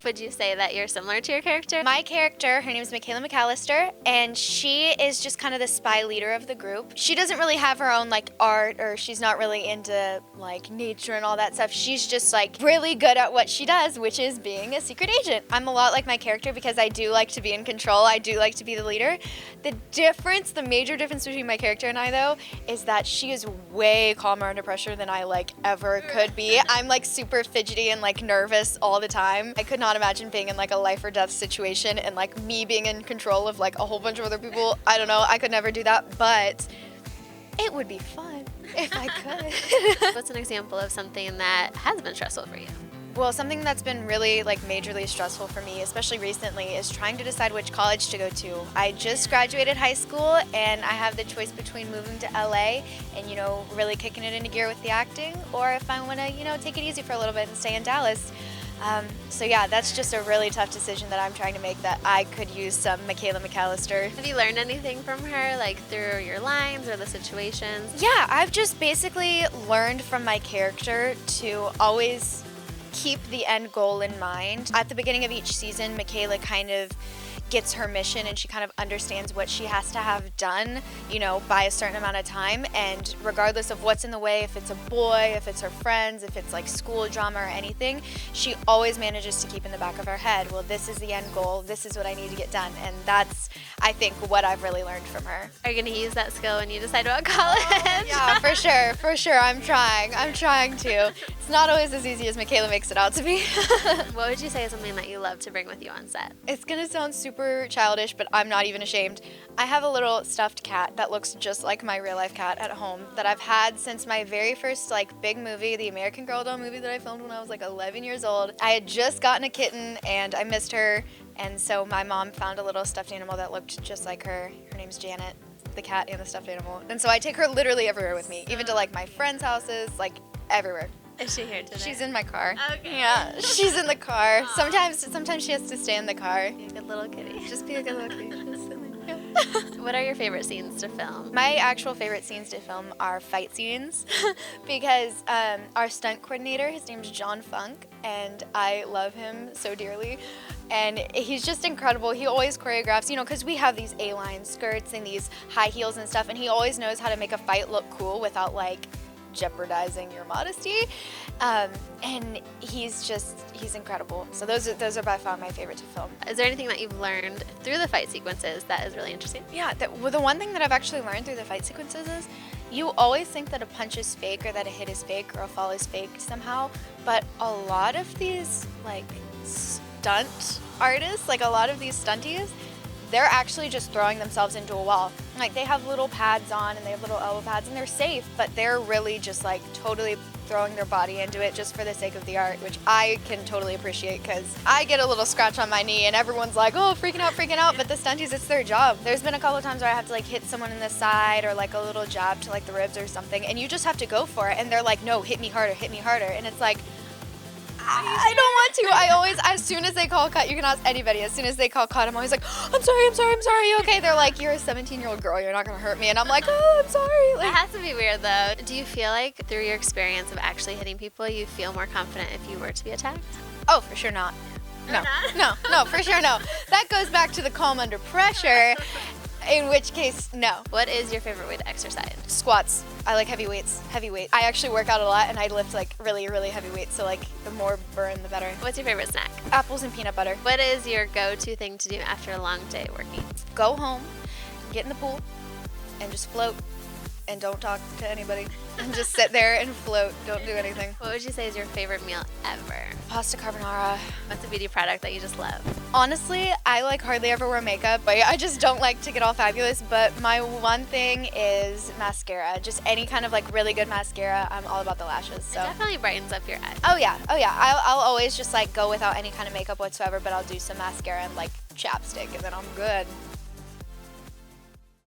would you say that you're similar to your character? My character, her name is Michaela McAllister, and she is just kind of the spy leader of the group. She doesn't really have her own like art, or she's not really into like nature and all that stuff. She's just like really good at what she does, which is being a secret agent. I'm a lot like my character because I do like to be in control. I do like to be the leader. The major difference between my character and I though, is that she is way calmer under pressure than I like ever could be. I'm like super fidgety and like nervous all the time. I could not imagine being in like a life or death situation and like me being in control of like a whole bunch of other people. I don't know, I could never do that, but it would be fun if I could. What's an example of something that has been stressful for you? Well, something that's been really like majorly stressful for me, especially recently, is trying to decide which college to go to. I just graduated high school and I have the choice between moving to LA and, you know, really kicking it into gear with the acting, or if I want to, you know, take it easy for a little bit and stay in Dallas. So yeah, that's just a really tough decision that I'm trying to make, that I could use some Michaela McAllister. Have you learned anything from her, like through your lines or the situations? Yeah, I've just basically learned from my character to always keep the end goal in mind. At the beginning of each season, Michaela kind of gets her mission and she kind of understands what she has to have done, you know, by a certain amount of time, and regardless of what's in the way, if it's a boy, if it's her friends, if it's like school drama or anything, she always manages to keep in the back of her head, well, this is the end goal, this is what I need to get done, and that's, I think, what I've really learned from her. Are you going to use that skill when you decide about college? Yeah, for sure, I'm trying to. It's not always as easy as Michaela makes it out to be. What would you say is something that you love to bring with you on set? It's gonna sound super childish, but I'm not even ashamed. I have a little stuffed cat that looks just like my real life cat at home that I've had since my very first like big movie, the American Girl doll movie that I filmed when I was like 11 years old. I had just gotten a kitten and I missed her, and so my mom found a little stuffed animal that looked just like her. Her name's Janet, the cat and the stuffed animal. And so I take her literally everywhere with me, even to like my friends' houses, like everywhere. Is she here today? She's in my car. Okay. Yeah, she's in the car. Sometimes she has to stay in the car. Be a good little kitty. Just be a good little kitty. What are your favorite scenes to film? My actual favorite scenes to film are fight scenes because our stunt coordinator, his name's John Funk, and I love him so dearly. And he's just incredible. He always choreographs, you know, because we have these A-line skirts and these high heels and stuff, and he always knows how to make a fight look cool without like jeopardizing your modesty, and he's incredible. So those are by far my favorite to film. Is there anything that you've learned through the fight sequences that is really interesting? Yeah, the one thing that I've actually learned through the fight sequences is you always think that a punch is fake or that a hit is fake or a fall is fake somehow, but a lot of these like stunt artists, like a lot of these stunties, they're actually just throwing themselves into a wall. Like they have little pads on and they have little elbow pads and they're safe, but they're really just like totally throwing their body into it just for the sake of the art, which I can totally appreciate because I get a little scratch on my knee and everyone's like, oh, freaking out, but the stunties, it's their job. There's been a couple of times where I have to like hit someone in the side or like a little jab to like the ribs or something, and you just have to go for it, and they're like, no, hit me harder, and it's like, I don't want to. I always, as soon as they call cut, you can ask anybody, as soon as they call cut, I'm always like, I'm sorry, you okay? They're like, you're a 17-year-old girl, you're not gonna hurt me. And I'm like, oh, I'm sorry. Like, it has to be weird though. Do you feel like through your experience of actually hitting people, you feel more confident if you were to be attacked? oh, for sure not. No, for sure no. That goes back to the calm under pressure, in which case, no. What is your favorite way to exercise? Squats. I like heavy weights. I actually work out a lot and I lift like really, really heavy weights, so like the more burn, the better. What's your favorite snack? Apples and peanut butter. What is your go-to thing to do after a long day working? Go home, get in the pool, and just float. And don't talk to anybody. And just sit there and float. Don't do anything. What would you say is your favorite meal ever? Pasta carbonara. What's a beauty product that you just love? Honestly, I like hardly ever wear makeup. But I just don't like to get all fabulous. But my one thing is mascara. Just any kind of like really good mascara. I'm all about the lashes. So it definitely brightens up your eyes. Oh yeah. I'll always just like go without any kind of makeup whatsoever. But I'll do some mascara and like chapstick, and then I'm good.